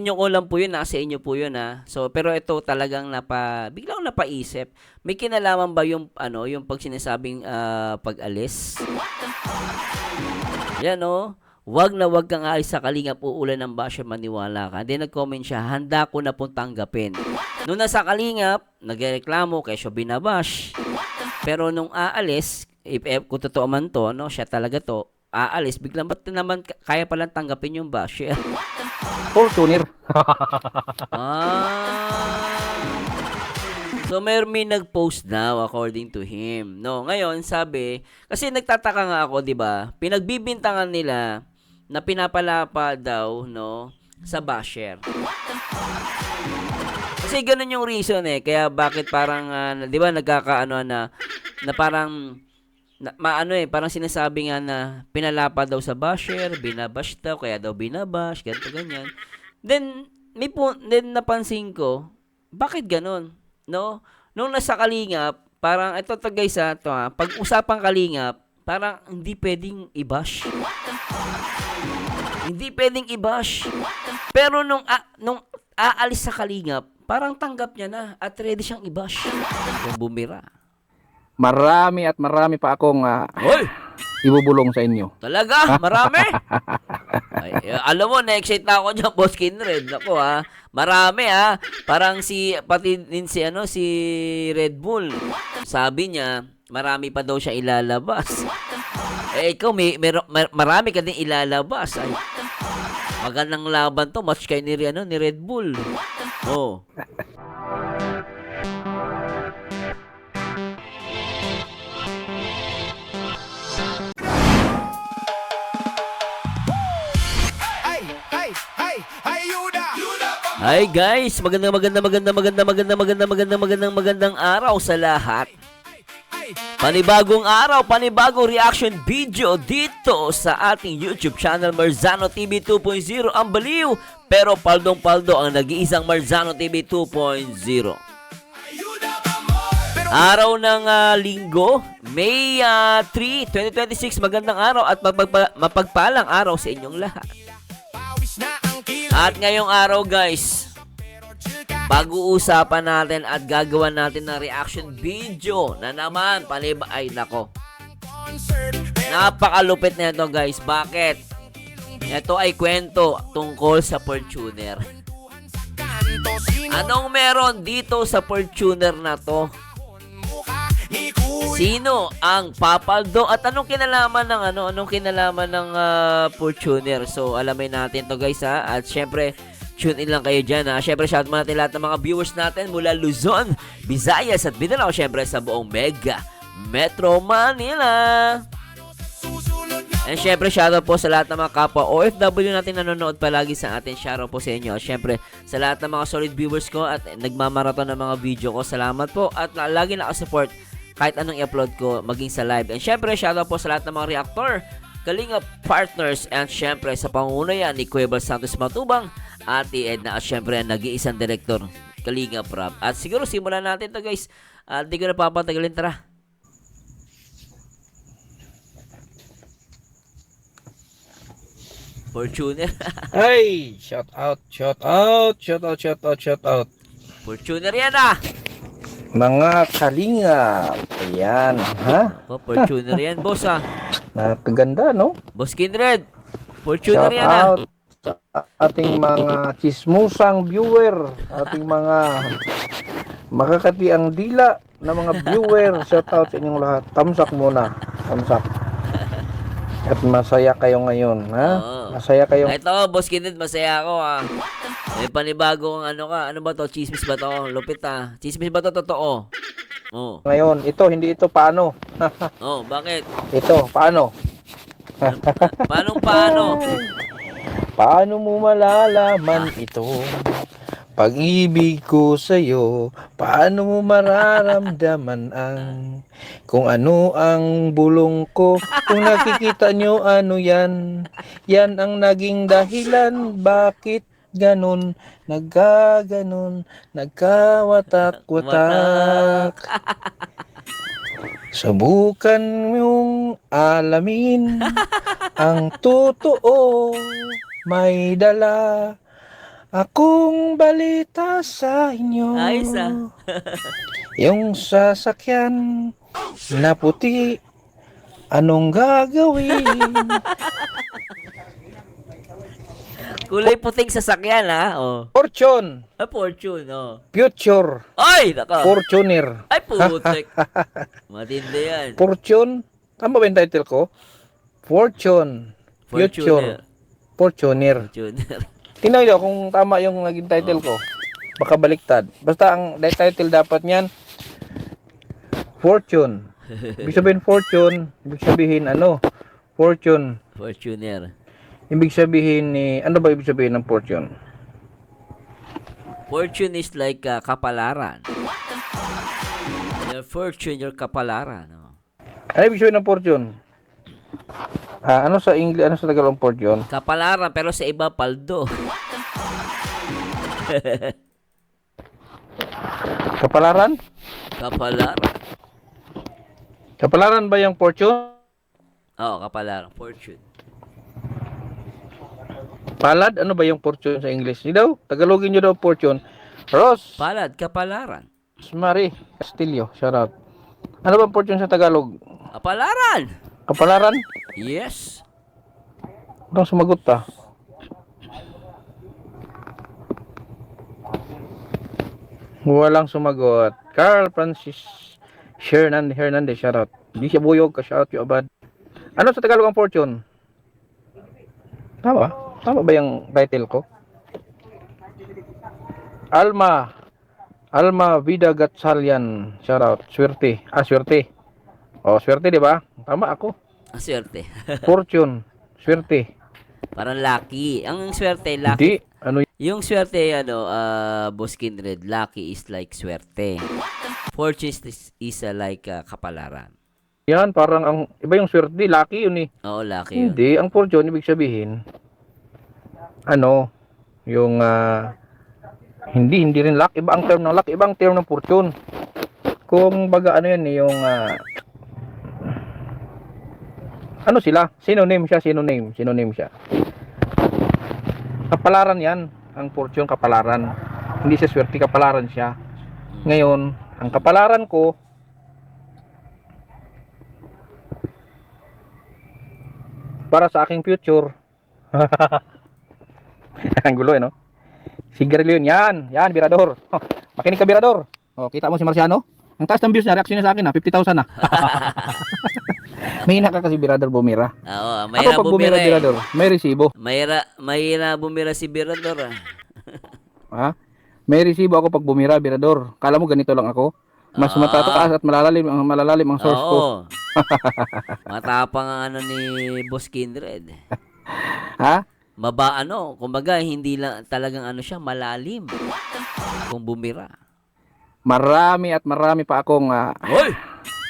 Inyo ko lang po yun, nasa inyo po yun ha. So, pero ito talagang biglang napaisip. May kinalaman ba yung, yung pag sinasabing pag-alis? Yan o. Wag na wag kang aalis sa Kalingap, uulan ng basyo, maniwala ka. Then nag-comment siya, handa ko na pong tanggapin. Nung nasa Kalingap, nagreklamo, kesyo binabash. Pero nung aalis, kung totoo man to, no, siya talaga to, aalis, biglang ba't naman kaya palang tanggapin yung bash? Fortuner. Ah. So may nag-post daw according to him. No, ngayon sabi, kasi nagtataka nga ako, 'di ba? Pinagbibintangan nila na pinapalapa daw, no, sa basher. Kasi ganun yung reason kaya bakit parang 'di ba nagkakaano na parang parang sinasabi nga na pinalapa daw sa basher, binabash daw, kaya daw binabash, ganito ganyan. Then napansin ko, bakit ganun? No? Nung nasa Kalingap, parang ito to guys pag usapang Kalingap, parang hindi pwedeng i-bash. Hindi pwedeng i-bash. Pero nung aalis sa Kalingap, parang tanggap niya na at ready siyang i-bash. Kung bumira. Marami at marami pa akong Hoy! ibubulong sa inyo. Talaga? Marami? Ay, alam mo, na-excite na ako dyan, Boss Kinred. Ako marami Parang pati din si Red Bull. Sabi niya, marami pa daw siya ilalabas. Ikaw, marami ka din ilalabas. Ay, magandang laban to, match kay ni Red Bull. Oh. Hi guys, magandang araw sa lahat. Panibagong araw, panibagong reaction video dito sa ating YouTube channel Marzano TV 2.0. Ang baliw, pero paldong-paldo ang nag-iisang Marzano TV 2.0. Araw ng linggo, May 3, 2026. Magandang araw at mapagpalang araw sa inyong lahat. At ngayong araw guys, pag-uusapan natin at gagawa natin ng reaction video na naman ay nako. Napakalupit na ito guys. Bakit? Ito ay kwento tungkol sa Fortuner. Anong meron dito sa Fortuner na to? Sino ang papaldo at anong kinalaman ng Fortuner? So alamin natin to guys at syempre tune in lang kayo dyan Syempre shout out natin lahat ng mga viewers natin mula Luzon, Visayas at Mindanao, syempre sa buong Mega Metro Manila. And syempre shoutout po sa lahat ng mga kapwa OFW natin nanonood palagi sa atin. Shoutout po sa inyo. Syempre sa lahat ng mga solid viewers ko at nagmamarathon ng mga video ko. Salamat po at lagi nakasupport kahit anong i-upload ko maging sa live. And syempre shoutout po sa lahat ng mga reactor, Kalingap partners, and syempre sa pangunguna yan ni Cuevas Santos Matubang, Ate Edna at syempre nag-iisang director Kalingap Rob. At siguro simulan natin to guys. At di ko na papatagalin, tara. Fortuner. Ay, shout out. Fortuner yan Mga Kalingap. Ayan, Fortuner yan boss Napaganda, no? Boss Kindred. Fortuner Shout yan out sa ating mga chismusang viewer, ating mga makakati ang dila na mga viewer. Shout out sa inyong lahat. Thumbs up muna. Thumbs up. At masaya kayo ngayon, Oo. Masaya kayo. Ito, Boss Kindred, masaya ako May panibagong ano ba to? Chismis ba to? Lupit Chismis ba to? Totoo? Oh. Ngayon, hindi ito paano. Oh, bakit? Ito, paano? Paano? Paano mo malalaman ito? Pag-ibig ko sa'yo, paano mo mararamdaman kung ano ang bulong ko? Kung nakikita nyo ano yan, yan ang naging dahilan, bakit ganon, nagkaganon, nagkawatak-watak. Subukan mong alamin ang totoo, may dala Akong balita sa inyo. Ayos ah. Yung sasakyan na puti, anong gagawin? Kulay puting sasakyan ha. Oh. Fortune, Fortune, oh. future, Ay, naka. Fortuner. Ay, putik. Matindi yan. Fortune, tama ba yung title ko? Fortune, future, Fortuner. Fortuner. Tingnan nyo kung tama yung naging title ko. Baka baliktad. Basta ang title dapat niyan, Fortune. Ibig sabihin fortune, ibig sabihin ano? Fortune. Fortuner. Ibig sabihin ni, ano ba ibig sabihin ng fortune? Fortune is like kapalaran. Your fortune, your kapalaran. Oh. Ano ibig sabihin ng fortune? Ano sa English, ano sa Tagalog ang fortune? Kapalaran, pero sa iba, paldo. Kapalaran? Kapalaran. Kapalaran ba yung fortune? Oo, kapalaran. Fortune. Palad? Ano ba yung fortune sa English? Hindi daw, Tagalogin nyo daw fortune. Ross Palad, kapalaran. Marie Castillo, shout out. Ano ba ang fortune sa Tagalog? Kapalaran! Kapalaran? Yes. Anong sumagot ta? Walang sumagot. Carl Francis Hernandez, shout out. Hindi siya buyog, ka-shout out yung abad. Ano sa Tagalog ang fortune? Tama? Tama ba yung title ko? Alma Vida Gatchalian, shout out. Swerte. Swerte. Oh, swerte, di ba? Tama ako. Ang swerte. Fortune. Swerte. Parang lucky. Ang swerte, Hindi. lucky. Ano Yung swerte, Boss Kindred, lucky is like swerte. Fortune is like kapalaran. yan? Parang ang iba yung swerte. Lucky yun eh. Oo, lucky yun. Hindi. Ang fortune, ibig sabihin, ano, yung, hindi rin luck. Iba ang term ng luck. Iba ang term ng fortune. Kung baga ano yan eh, yung, ano sila? Synonym siya. Kapalaran yan. Ang fortune, kapalaran. Hindi siya swerte, kapalaran siya. Ngayon, ang kapalaran ko, para sa aking future. Ang gulo no? Sigarilyo yun. Yan, Birador. Oh, makinig ka, Birador. Oh, kita mo si Marciano? Ang taas ng views niya, reaction niya sa akin 50,000 na. May ka kasi Birador bumira. Oo, Ako mahirap pag bumira, bumira Birador, may resibo. Mahirap bumira si Birador. Ha? May resibo ako pag bumira, Birador. Kala mo ganito lang ako? Mas matataas at malalalim ang source ko. Oo. Matapang ang ni Boss Kindred. Ha? Kumbaga hindi lang talagang siya, malalim. Kung bumira. Marami pa akong Hoy!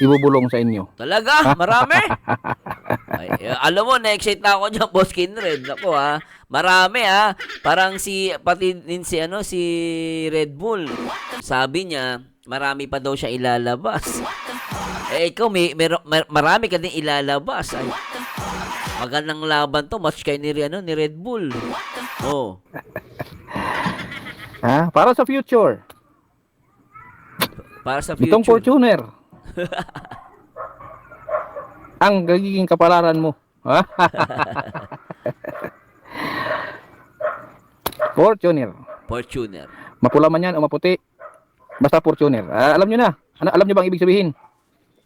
ibubulong sa inyo. Talaga? Marami? Ay, alam mo, na-excite na ako dyan, Boss Kindred. Ako marami Parang pati din si Red Bull. Sabi niya, marami pa daw siya ilalabas. Ikaw, marami ka din ilalabas. Ay, magandang laban to, match kayo ni Red Bull. Oh. Para sa future. Para sa future. Itong Fortuner. Ang gagiging kapalaran mo. Fortuner. Mapula man yan o maputi. Basta Fortuner. Alam nyo na. Alam nyo bang ibig sabihin?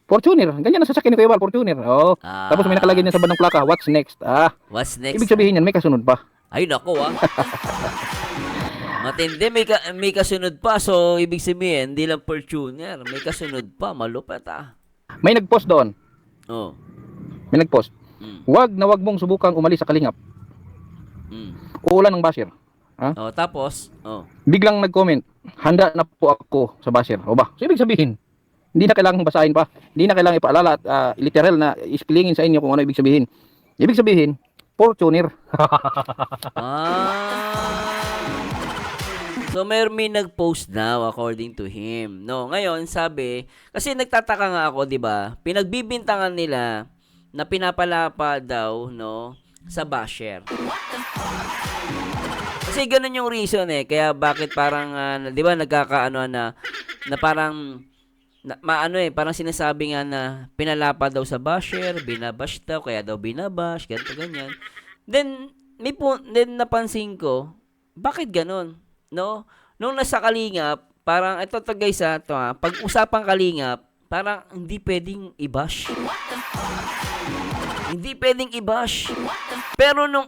Fortuner. Ganyan ang sasakyan ni Kuya Val, Fortuner. Oh. Tapos may nakalagay niya sa bandang plaka. What's next? What's next? Ibig sabihin yan, may kasunod pa. Ay, nako Matindi, may kasunod pa. So, ibig sabihin, hindi lang Fortuner. May kasunod pa. Malupit May nagpost doon. Oh. May nagpost. Wag mong subukang umalis sa kalingap. Uulan ng basher. Tapos, Biglang nag-comment, handa na po ako sa basher. O ba? So, ibig sabihin, hindi na kailangang basahin pa. Hindi na kailangang ipaalala at literal na ispilingin sa inyo kung ano ibig sabihin. Ibig sabihin, Fortuner. So, may nag-post now according to him. No, ngayon, sabi, kasi nagtataka nga ako, di ba? Pinagbibintangan nila na pinapalapa daw, no, sa basher. Kasi ganun yung reason eh. Kaya bakit parang, di ba, nagkakaano na parang, maano eh, parang sinasabi nga na pinalapa daw sa basher, binabash daw, kaya daw binabash, ganito, ganyan. Then, then napansin ko, bakit ganun? No? Nung nasa Kalingap, parang, ito guys pag usapang Kalingap, parang hindi pwedeng i-bash. Hindi pwedeng i-bash. Pero nung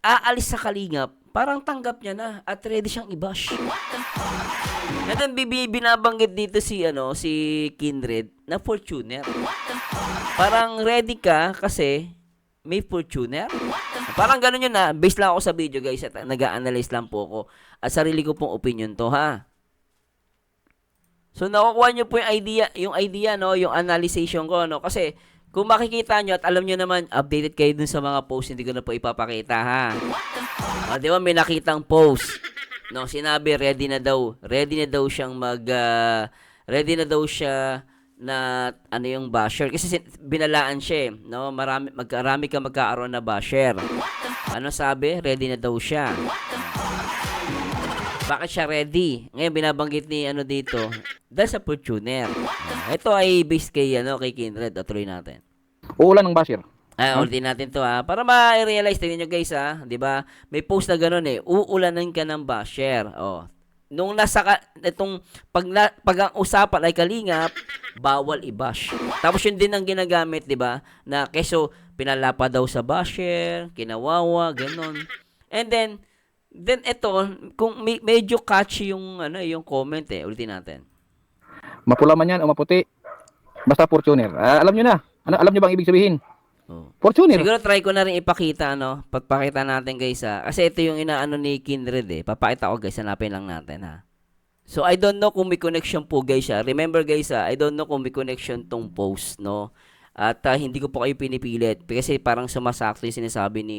aalis sa Kalingap, parang tanggap niya na at ready siyang i-bash. And then binabanggit dito si Kindred na Fortuner. Parang ready ka kasi may Fortuner. Parang ganun yun na. Based lang ako sa video guys at nag-a-analyze lang po ako. At sarili ko pong opinion to ha. So nakukuha nyo po yung idea no, yung analyzation ko no. Kasi kung makikita nyo at alam nyo naman, updated kayo dun sa mga post, hindi ko na po ipapakita ha. O, di ba may nakitang post. No, sinabi ready na daw siya na ano yung basher kasi binalaan siya no, marami ka magkaaroon na basher. Ano sabi? Ready na daw siya. Bakit siya ready? Ngayon binabanggit ni dito, dahil sa Fortuner. Ito ay based kay Kindred. Tuloy natin. Uulan ng basher. Ulitin natin to para ma-realize din niyo guys 'di ba? May post na ganoon uulanan ka ng basher. Nung itong pag ang usapan ay Kalingap, bawal i-bash. Tapos yun din ang ginagamit, 'di ba? Na keso pinalapa daw sa basher, kinawawa, ganon. And then ito, kung medyo catchy yung comment ulitin natin. Mapula man yan o maputi, basta Fortuner. Alam nyo na. Alam nyo bang ibig sabihin? Fortuner. Siguro try ko na rin ipakita papakita natin guys kasi ito yung inaano ni Kindred papakita ko guys, hanapin lang natin ha. So I don't know kung may connection po guys Remember guys I don't know kung may connection tong post no. At hindi ko po kayo pinipilit kasi parang sumasakto yung sinasabi ni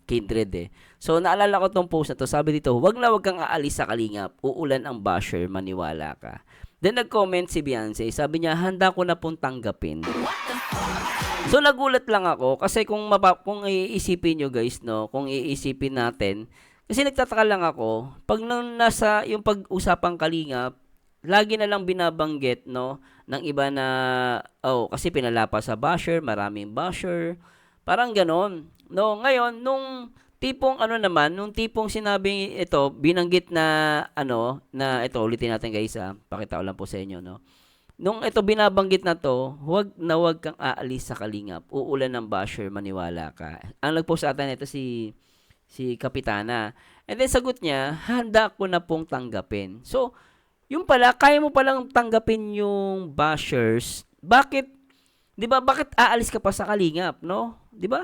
Kindred So naalala ko tong post na to, sabi dito, wag kang aalis sa Kalingap, uulan ang basher, maniwala ka. Then nag-comment si Beyonce, sabi niya, handa ko na pong tanggapin. So nagulat lang ako kasi kung iisipin nyo guys no, kung iisipin natin, kasi nagtataka lang ako, pag nasa yung pag-usapang Kalingap, lagi na lang binabanggit no ng iba na kasi pinalapa sa basher, maraming basher. Parang ganon. No, ngayon nung tipong nung tipong sinabi ito, binanggit na na ito ulitin natin guys pakita ko lang po sa inyo no. Nung ito binabanggit na to, wag kang aalis sa Kalingap, uulan ng basher, maniwala ka. Ang nagpost sa atin ito si Kapitana. And then sagot niya, handa ko na pong tanggapin. So yung pala, kaya mo palang tanggapin yung bashers. Bakit? 'Di ba? Bakit aalis ka pa sa Kalingap, no? 'Di ba?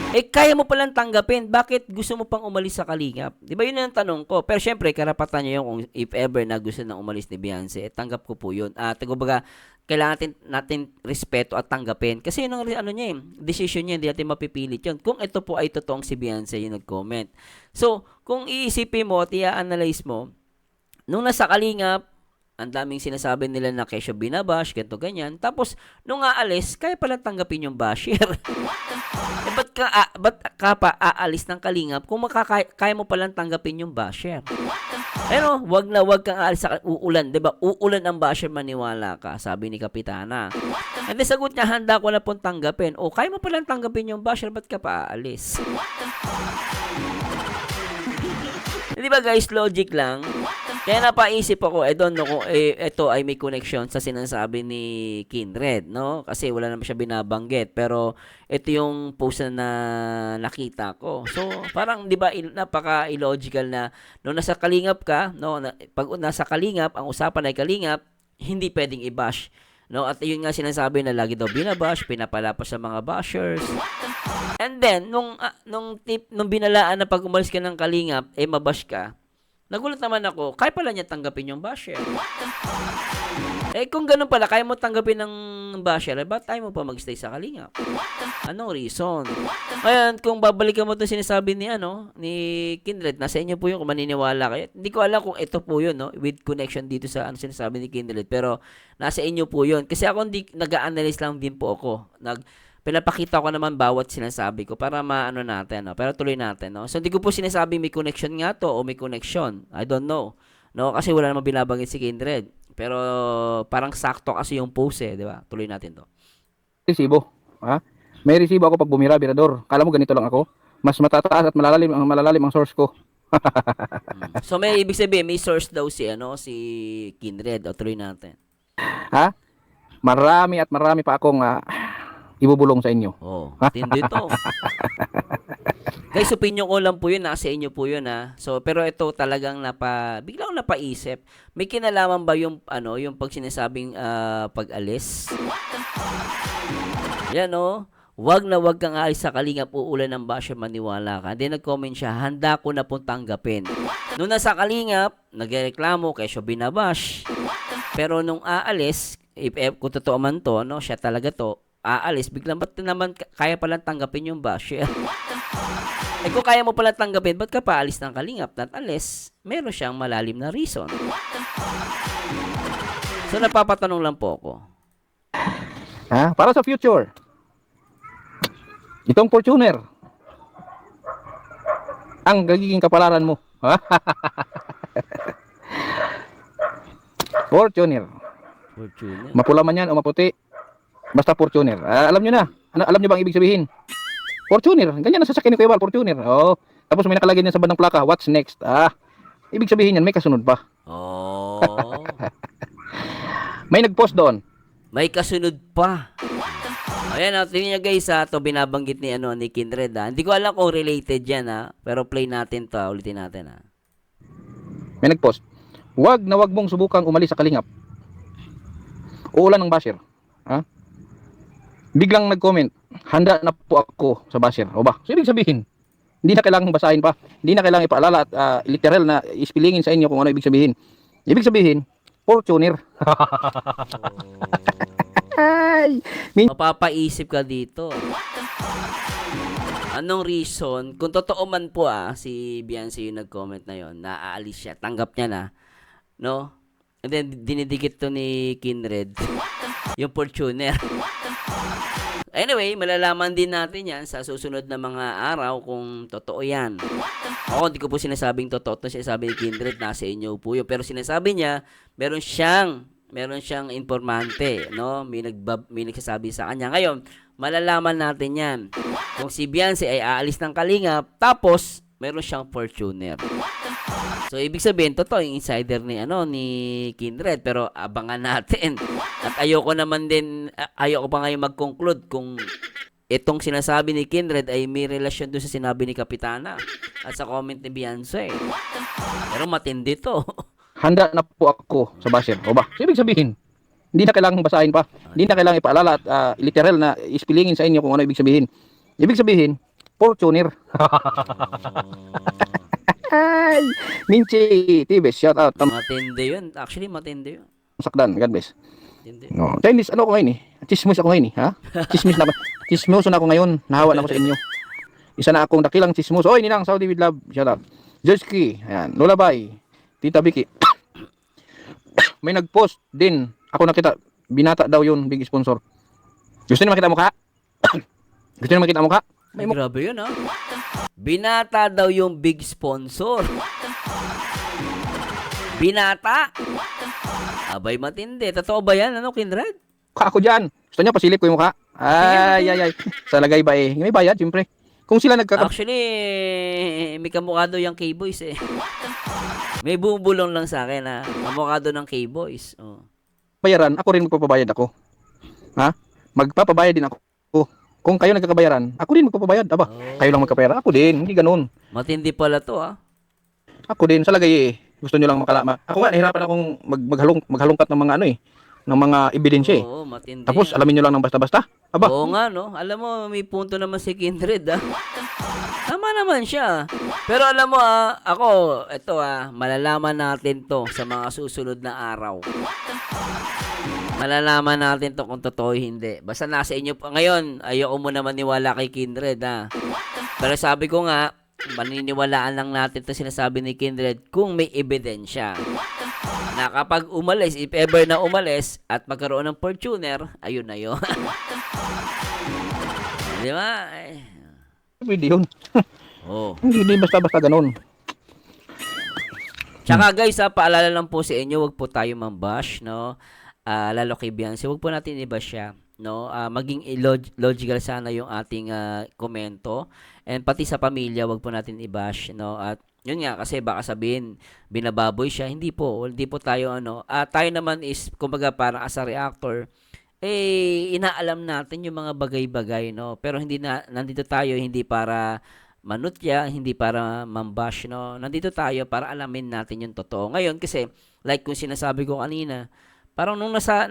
Kaya mo palang tanggapin. Bakit gusto mo pang umalis sa Kalingap? 'Di ba? Yun ang tanong ko. Pero syempre, karapatan niyo yung kung if ever na gusto nang umalis ni Beyonce, tanggap ko po 'yun. Kumbaga, kailangan natin respeto at tanggapin. Kasi yun ang niya decision niya, hindi natin mapipilit 'yun. Kung ito po ay totoong si Beyonce yung nag-comment. So, kung iisipin mo at i-analyze mo, nung nasa Kalingap, ang daming sinasabi nila na kesyo binabash, ganito ganyan. Tapos, nung aalis, kaya pala tanggapin yung basher. Ba't ka pa aalis ng Kalingap kung kaya mo palang tanggapin yung basher? Pero, wag kang aalis sa uulan. Diba? Uulan ang basher, maniwala ka, sabi ni Kapitana. And then, sagot niya, handa ko na pong tanggapin. Kaya mo palang tanggapin yung basher, ba't ka pa aalis? Di ba guys, logic lang? Kaya napaisip ako, I don't know kung ito ay may connection sa sinasabi ni Kindred, no? Kasi wala naman siya binabanggit. Pero ito yung post na nakita ko. So, parang, di ba, napaka-illogical na nung nasa Kalingap ka, no? Pag nasa Kalingap, ang usapan ay Kalingap, hindi pwedeng i-bash. No? At yun nga sinasabi na lagi daw binabash, pinapalapa sa mga bashers. And then, nung binalaan na pag umalis ka ng Kalingap, mabash ka, nagulat naman ako, kaya pala niya tanggapin yung basher. Kung ganun pala, kaya mo tanggapin ng basher, ba't tayo mo pa magstay sa Kalingap? Anong reason? Ngayon, kung babalikan mo ito sinasabi ni Kindred, nasa inyo po yun kung maniniwala kayo. Hindi ko alam kung ito po yun, no? With connection dito sa sinasabi ni Kindred. Pero, nasa inyo po yun. Kasi ako nag-a-analyze lang din po ako. pinapakita ko naman bawat sinasabi ko para maano natin, no? Pero tuloy natin, no? So, hindi ko po sinasabing may connection nga to o may connection. I don't know. No? Kasi wala namang binabanggit si Kindred. Pero parang sakto kasi yung post di ba? Tuloy natin to. Resibo. Ha? May resibo ako pag bumira, Birador. Kala mo ganito lang ako? Mas matataas at malalalim ang source ko. So, may ibig sabihin, may source daw si Kindred. O, tuloy natin. Ha? Marami at marami pa akong ibubulong sa inyo. Oh, tindi to. Guys, opinion ko lang po yun, nasa inyo po yun So, pero ito talagang biglang napaisip. May kinalaman ba yung pag sinasabing pag-alis? Yan wag na wag kang aalis sa Kalingap, uulan ng basher, maniwala ka. Then nag-comment siya, handa ko na pong tanggapin. Nung nasa Kalingap, nagreklamo, kesyo binabash. Pero nung aalis, kung totoo man to, siya talaga to, aalis, biglang ba't naman kaya palang tanggapin yung basher? Kung kaya mo palang tanggapin, ba't ka paalis ng Kalingap? Not unless, meron siyang malalim na reason. So, napapatanong lang po ako. Ha? Para sa future. Itong Fortuner. Ang gagiging kapalaran mo. Fortuner. Fortuner. Mapula man yan o maputi. Basta Fortuner. Alam nyo na. Alam nyo bang ibig sabihin? Fortuner. Ganyan na sasakyan ni Kuya Val, Fortuner. Oh. Tapos may nakalagay niya sa bandang plaka. What's next? Ibig sabihin yan, may kasunod pa. Oh. May nag-post doon. May kasunod pa. Ayan, tingnan nyo guys, ito binabanggit ni Kindred, Hindi ko alam kung related yan, pero play natin to, ulitin natin, May nag-post. Wag na wag mong subukang umalis sa Kalingap. Uulan ng basher. Biglang nag-comment, handa na po ako sa basher. O ba? So, ibig sabihin, hindi na kailangang basahin pa. Hindi na kailangang ipaalala at literal na ispilingin sa inyo kung ano ibig sabihin. Ibig sabihin, Fortuner. Ay! Mapapaisip ka dito. Anong reason? Kung totoo man po si Beyonce yung nag-comment na yon, na aalis siya, tanggap niya na, no? And then, dinidikit to ni Kindred, yung Fortuner. Anyway, malalaman din natin yan sa susunod na mga araw kung totoo yan. Ako, hindi ko po sinasabing totoo to, sinasabi ni Kindred, nasa inyo po yun. Pero sinasabi niya, meron siyang informante, no? May nagsasabi sa kanya. Ngayon, malalaman natin yan. Kung si Beyonce ay aalis ng Kalingap, tapos meron siyang Fortuner. So, ibig sabihin, totoo yung insider ni Kindred, pero abangan natin. At ayoko pa ngayon mag-conclude kung itong sinasabi ni Kindred ay may relasyon doon sa sinabi ni Kapitana at sa comment ni Beyonce. Pero matindi to. Handa na po ako sa basher. O ba? So, ibig sabihin, hindi na kailangang basahin pa. Hindi na kailangang ipaalala at literal na ispilingin sa inyo kung ano ibig sabihin. Ibig sabihin, Fortuner. Ay! Minchi Tibes, shout out. Matindi yun. Actually, matindi yun. Sakdan, God bless. Matindi. No. Chinese, ano ako ngayon Chismis ako ngayon ha? Chismoso na ako ngayon. Nahawa na ako sa inyo. Isa na akong dakilang chismoso. Oy, Ninang, Saudi with love. Shout out. Joski, ayan. Lolabay. Tita Vicky. May nag-post din. Ako nakita. Binata daw yun, big sponsor. Gusto niyo makita mukha? Gusto niyo makita mukha? Ay, grabe yun Binata daw yung big sponsor. Binata? Abay, matindi. Totoo ba yan? Kindred? Mukha ako dyan. Gusto niyo pasilip ko yung mukha? Ay. Sa lagay ba May bayad, siyempre. Kung sila Actually, may kamukha daw yung K-Boys May bumubulong lang sa akin kamukha daw ng K-Boys. Bayaran, ako rin magpapabayad ako. Ha? Magpapabayad din ako. Kung kayo nagkakabayaran, ako din magpapabayad. Aba, kayo lang magkapera. Ako din, hindi ganun. Matindi pala to Ako din, sa lagay gusto nyo lang makalama. Ako nga, nahirapan akong maghalongkat ng mga ng mga ebidensya Oo, matindi. Tapos, alamin nyo lang ng basta-basta. Aba. Oo nga, Alam mo, may punto naman si Kindred, Tama naman siya. Pero alam mo, ako, ito, malalaman natin to sa mga susunod na araw. Malalaman natin to kung totoo hindi. Basta nasa inyo pa. Ngayon, ayoko mo naman niwala kay Kindred, Pero sabi ko nga, maniniwalaan lang natin to sinasabi ni Kindred kung may ebidensya. Na kapag umalis, if ever na umalis, at magkaroon ng Fortuner, ayun na yun. Di ba? Pwede yun. Oh. Hindi basta-basta ganun. Tsaka guys, paalala lang po sa inyo, wag po tayo mambash, no? Lalo kay Beyonce, wag po natin i-bash siya, no? Maging logical sana yung ating komento. And pati sa pamilya, wag po natin i-bash, no? At yun nga, kasi baka sabihin, binababoy siya. Hindi po tayo, tayo naman is, kumbaga parang as a reactor, inaalam natin yung mga bagay-bagay, no? Pero nandito tayo, hindi para manutya, hindi para mambash, no? Nandito tayo para alamin natin yung totoo. Ngayon, kasi, like kung sinasabi ko kanina, parang nung sa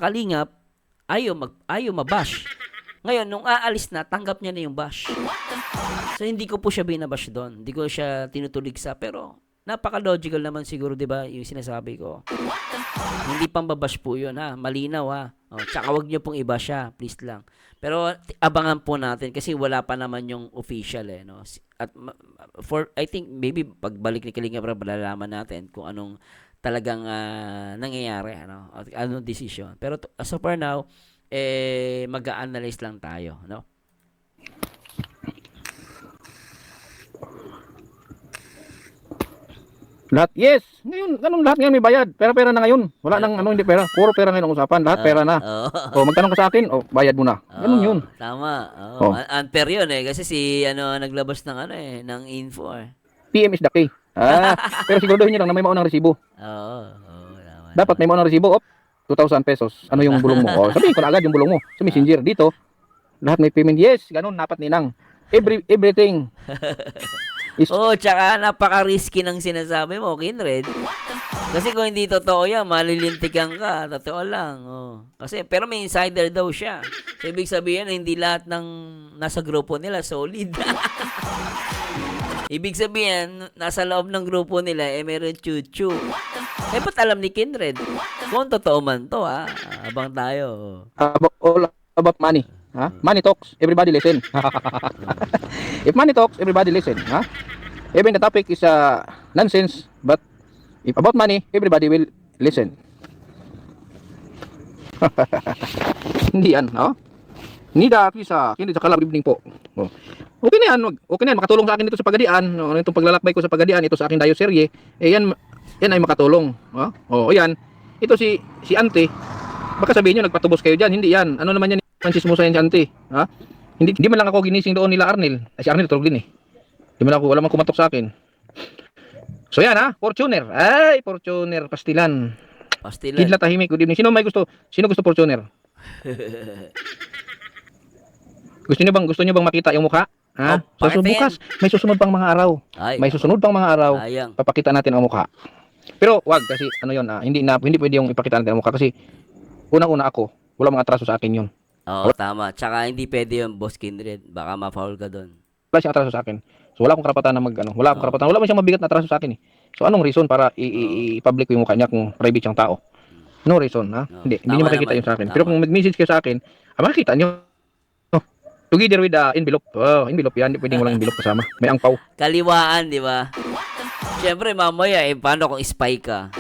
kalingap, ayaw mabash. Ngayon, nung aalis na, tanggap niya na yung bash. So, hindi ko po siya binabash doon. Hindi ko siya tinutuligsa, pero napaka-logical naman siguro, di ba, yung sinasabi ko. Hindi pambabash po yun, ha? Malinaw, ha? Tsaka wag niyo pong iba siya, please lang. Pero abangan po natin kasi wala pa naman yung official, no? At I think maybe pagbalik ni Kalinga para malalaman natin kung anong talagang nangyayari, ano? At anong decision. Pero as of for now, mag-a-analyze lang tayo, no? Lahat, yes. Ngayon, ganun lahat ngayon may bayad. Pera-pera na ngayon. Wala nang hindi pera. Puro pera ngayon ang usapan. Lahat pera na. Magtanong ka sa akin, bayad mo na. Ganun yun. Tama. Oh. Unfair yun kasi si naglabas ng ng info PM is the key. Pero siguraduhin nyo lang na may maunang resibo. Tama. Dapat may maunang resibo. 2,000 pesos. Ano yung bulong mo? Sabihin ko na agad yung bulong mo. Sa messenger dito, lahat may payment. Yes, ganun, dapat ninang. Everything. Tsaka napaka-risky ng sinasabi mo, Kindred. Kasi kung hindi totoo yan, malilintikan ka. Totoo lang. Kasi, pero may insider daw siya. So, ibig sabihin, hindi lahat ng nasa grupo nila solid. Ibig sabihin, nasa loob ng grupo nila, meron chuchu. Ba't alam ni Kindred? Kung totoo man to, abang tayo. All about money. Money talks, everybody listen. If money talks, everybody listen. Even the topic is nonsense, but if about money, everybody will listen. Hindi yan, Hindi sa kalab evening po. Okay na yan, makatulong sa akin dito sa Pagadian. Itong paglalakbay ko sa Pagadian, ito sa aking dayoserye, yan ay makatulong. Yan. Ito si Ante, baka sabihin nyo, nagpatubos kayo dyan. Hindi yan. Ano naman yan, Francismo sa yan si Ante. Hindi man lang ako ginising doon nila Arnel. Si Arnel tulog din wala man kumatok sa akin. So yan Fortuner. Fortuner, pastilan. Kidlat tahimik, good evening. Sino gusto Fortuner? Gusto niyo bang makita yung mukha? So bukas, may susunod pang mga araw. Sayang. Papakita natin ang mukha. Pero wag kasi hindi pwede yung ipakita natin ang mukha kasi unang-una ako, wala mga atraso sa akin yun. Tama. Tsaka hindi pwede yung Boss Kindred. Baka ma-foul ka doon. Wala siyang atraso sa akin. So wala akong karapatan na wala akong karapatan. Wala man siyang mabigat na atraso sa akin So anong reason para i-public ko yung mukha niya kung private siyang tao? No reason, Hindi niyo makikita yun sa akin. Pero kung mag-message kayo sa akin, makikita niyo. Together with envelope. Envelope yan. Hindi pwedeng walang envelope kasama. May angpaw. Kaliwaan, di ba? Siyempre, mamaya, paano kung spy ka?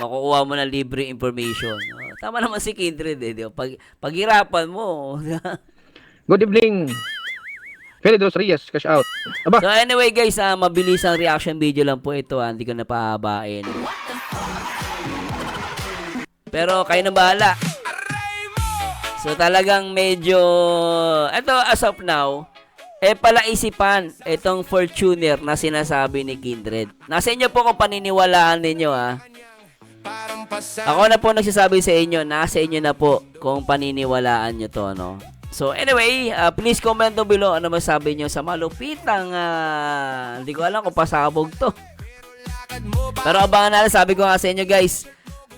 Makukuha mo na libre information. Tama naman si Kindred, di ba? Paghirapan mo. Good evening. Felidros Reyes, cash out. So anyway guys, mabilis ang reaction video lang po ito. Hindi ko na pahabain. Pero kayo na bahala. So talagang medyo, ito as of now, palaisipan itong Fortuner na sinasabi ni Kindred. Nasa inyo po kung paniniwalaan ninyo Ako na po nagsasabi sa inyo, nasa inyo na po kung paniniwalaan nyo to, So anyway, please comment down below ano masabi nyo sa malupitang, hindi ko alam kung pasabog to. Pero abangan natin, sabi ko nga sa inyo guys,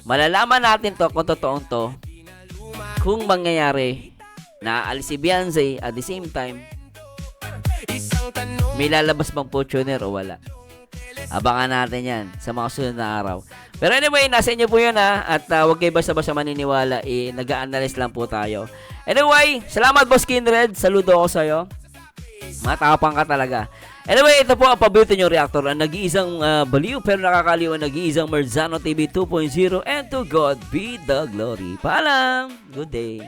malalaman natin to kung totoong to. Kung mangyayari na aalis si Beyonce at the same time, may lalabas bang Fortuner o wala. Abangan natin yan sa mga sunod na araw. Pero anyway, nasa inyo po yun at huwag kayo basta-basta maniniwala, nag-a-analyze lang po tayo. Anyway, salamat Boss Kindred, saludo ako sa'yo. Matapang ka talaga. Anyway, ito po ang paborito nyo reactor, ang nag-iisang baliw pero nakakaliw, ang nag-iisang Marzano TV 2.0, and to God be the glory. Paalam! Good day!